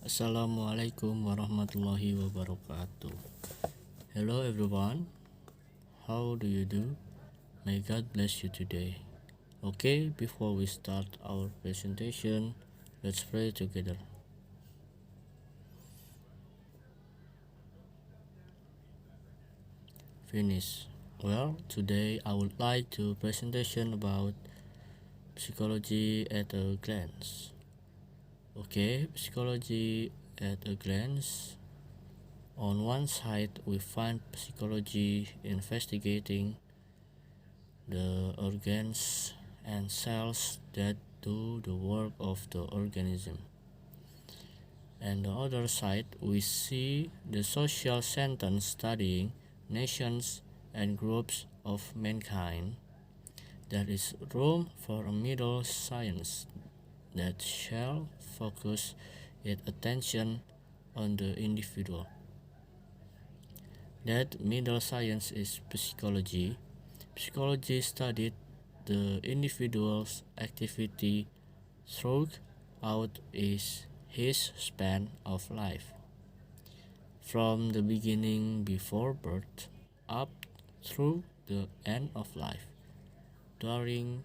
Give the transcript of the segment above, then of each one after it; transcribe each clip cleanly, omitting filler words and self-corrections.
Assalamualaikum warahmatullahi wabarakatuh. Hello everyone, how do you do? May God bless you today. Okay, before we start our presentation, let's pray together. Finish. Well, today I would like to presentation about psychology at a glance. Okay, psychology at a glance. On one side, we find psychology investigating the organs and cells that do the work of the organism. And the other side, we see the social sentence studying nations and groups of mankind. There is room for a middle science that shall focus its attention on the individual. That middle science is psychology. Psychology studied the individual's activity throughout his span of life, from the beginning before birth up through the end of life. During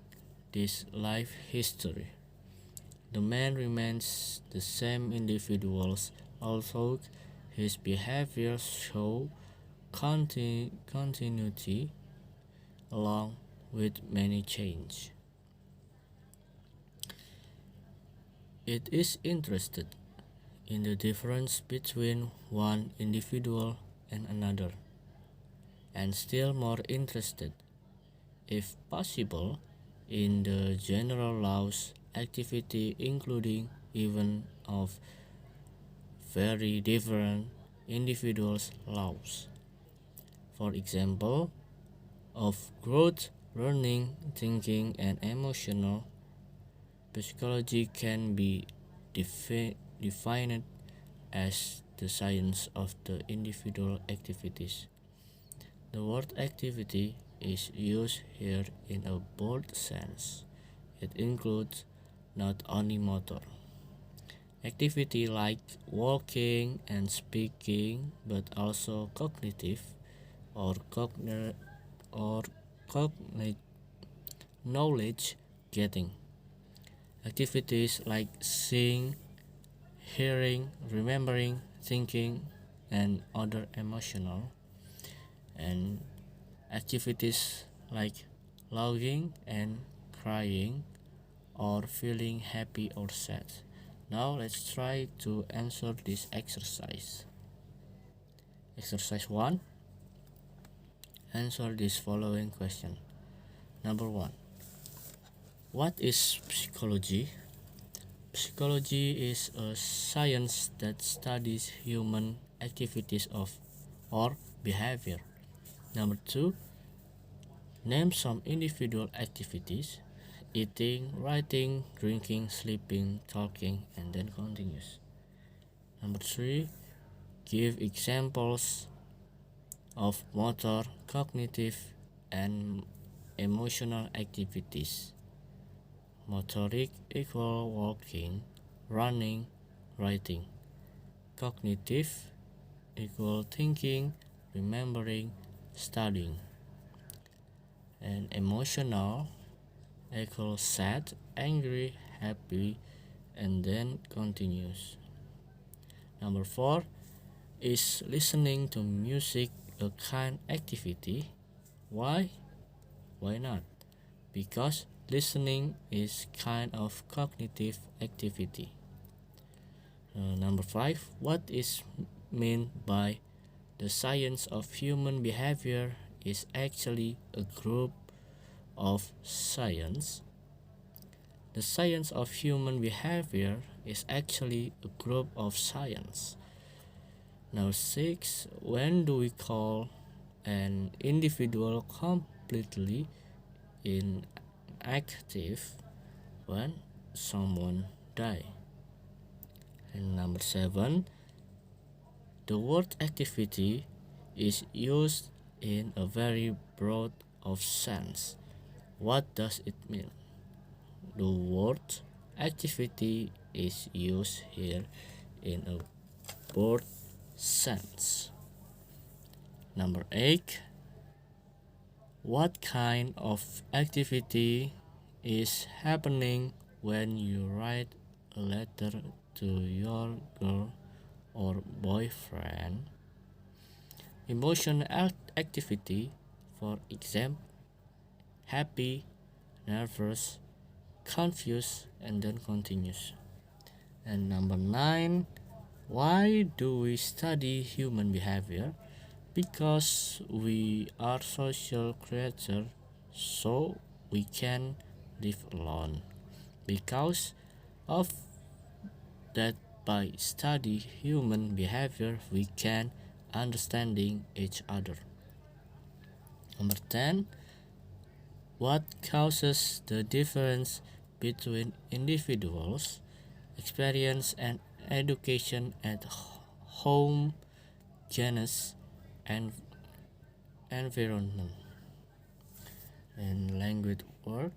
this life history, the man remains the same individual, although his behavior shows continuity along with many change. It is interested in the difference between one individual and another, and still more interested, if possible, in the general laws activity, including even of very different individuals' laws. For example, of growth, learning, thinking, and emotional psychology can be defined as the science of the individual activities. The word activity is used here in a broad sense. It includes not only motor activity like walking and speaking, but also cognitive or knowledge getting activities like seeing, hearing, remembering, thinking, and other emotional, and activities like laughing and crying or feeling happy or sad. Now let's try to answer this exercise. Exercise 1. Answer this following question. Number 1. What is psychology? Psychology is a science that studies human activities or behavior. Number 2. Name some individual activities: eating, writing, drinking, sleeping, talking, and then continues. Number 3. Give examples of motor, cognitive, and emotional activities. Motoric equal walking, running, writing. Cognitive equal thinking, remembering, studying. And emotional equal sad, angry, happy, and then continues. Number 4. Is listening to music a kind activity? Why? Why not? Because listening is kind of cognitive activity. Number 5. What is meant by the science of human behavior is actually a group of science. The science of human behavior is actually a group of science. Now 6. When do we call an individual completely inactive? When someone dies. And number 7. The word activity is used in a very broad of sense. What does it mean? The word activity is used here in a broad sense. Number 8. What kind of activity is happening when you write a letter to your girl or boyfriend? Emotional activity, for example, happy, nervous, confused, and then continues. And number 9, why do we study human behavior? Because we are social creatures, so we can live alone. Because of that, by study human behavior, we can understanding each other. Number 10, what causes the difference between individuals' experience and education at home, genus, and environment? And language work.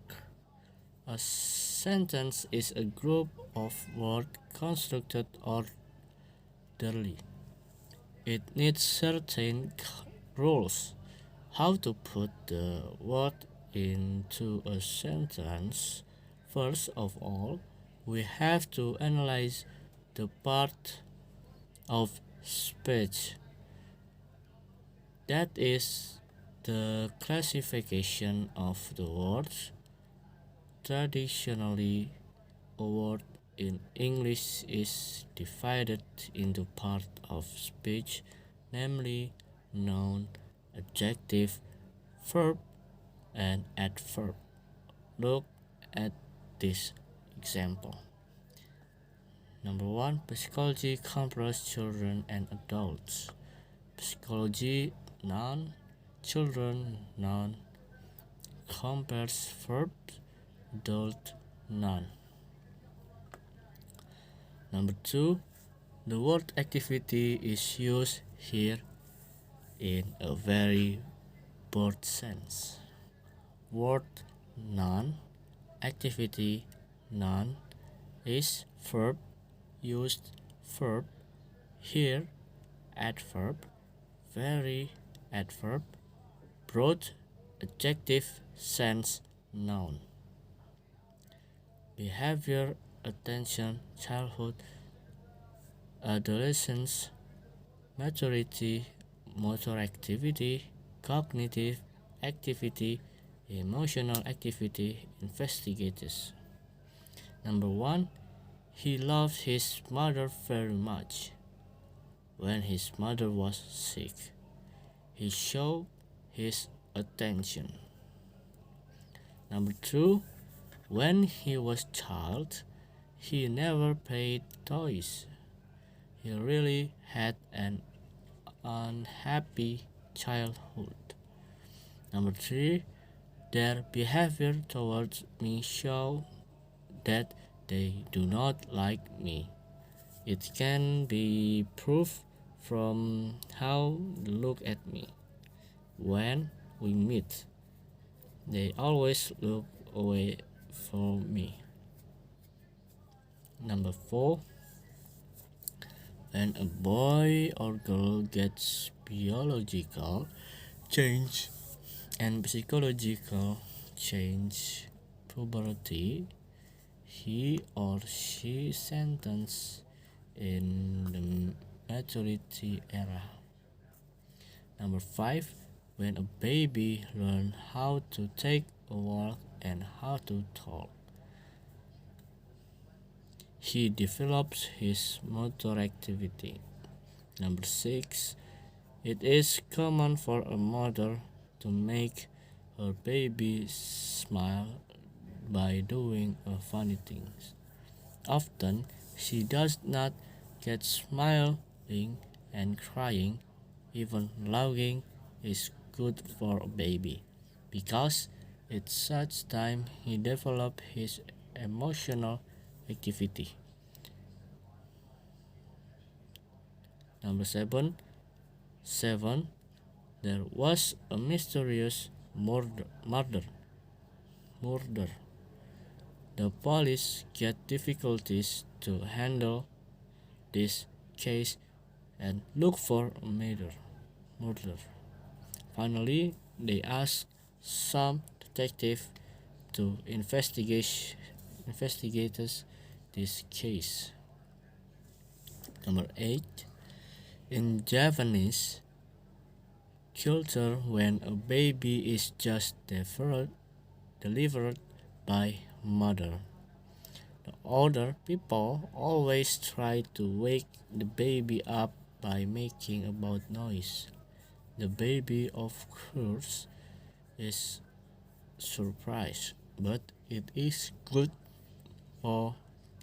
A sentence is a group of words constructed orderly. It needs certain rules. How to put the word into a sentence? First of all, we have to analyze the part of speech, that is the classification of the words. Traditionally, a word in English is divided into parts of speech, namely noun, adjective, verb, and adverb. Look at this example. Number 1, psychology compares children and adults. Psychology, noun, children, noun, compares verbs, adult, noun. Number 2, the word activity is used here in a very broad sense. Word noun, activity, noun, is verb, used verb, here adverb, very adverb, broad adjective sense noun. Behavior, attention, childhood, adolescence, maturity, motor activity, cognitive activity, emotional activity, investigators. Number 1, he loved his mother very much. When his mother was sick, he showed his attention. Number 2, when he was child, he never played toys. He really had an unhappy childhood. Number 3, their behavior towards me show that they do not like me. It can be proved from how they look at me. When we meet, they always look away from me. Number 4, when a boy or girl gets biological change and psychological change, puberty, he or she sentenced in the maturity era. Number 5, when a baby learns how to take a walk and how to talk, he develops his motor activity. Number 6, it is common for a mother to make her baby smile by doing funny things. Often, she does not get smiling and crying. Even laughing is good for a baby, because at such time he develops his emotional activity. Number 7, there was a mysterious murder. The police get difficulties to handle this case and look for a murder. Finally, they ask some detective to investigate this case. Number 8. In Japanese culture, when a baby is just delivered by mother, the older people always try to wake the baby up by making a loud noise. The baby, of course, is surprised, but it is good for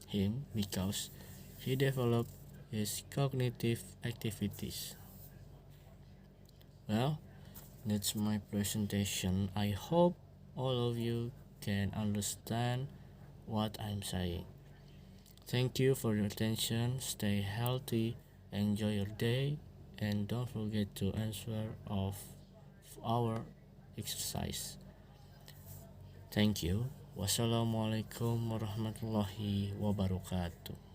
him because he developed his cognitive activities. Well, that's my presentation. I hope all of you can understand what I'm saying. Thank you for your attention. Stay healthy, enjoy your day, and don't forget to answer of our exercise. Thank you. Wassalamualaikum warahmatullahi wabarakatuh.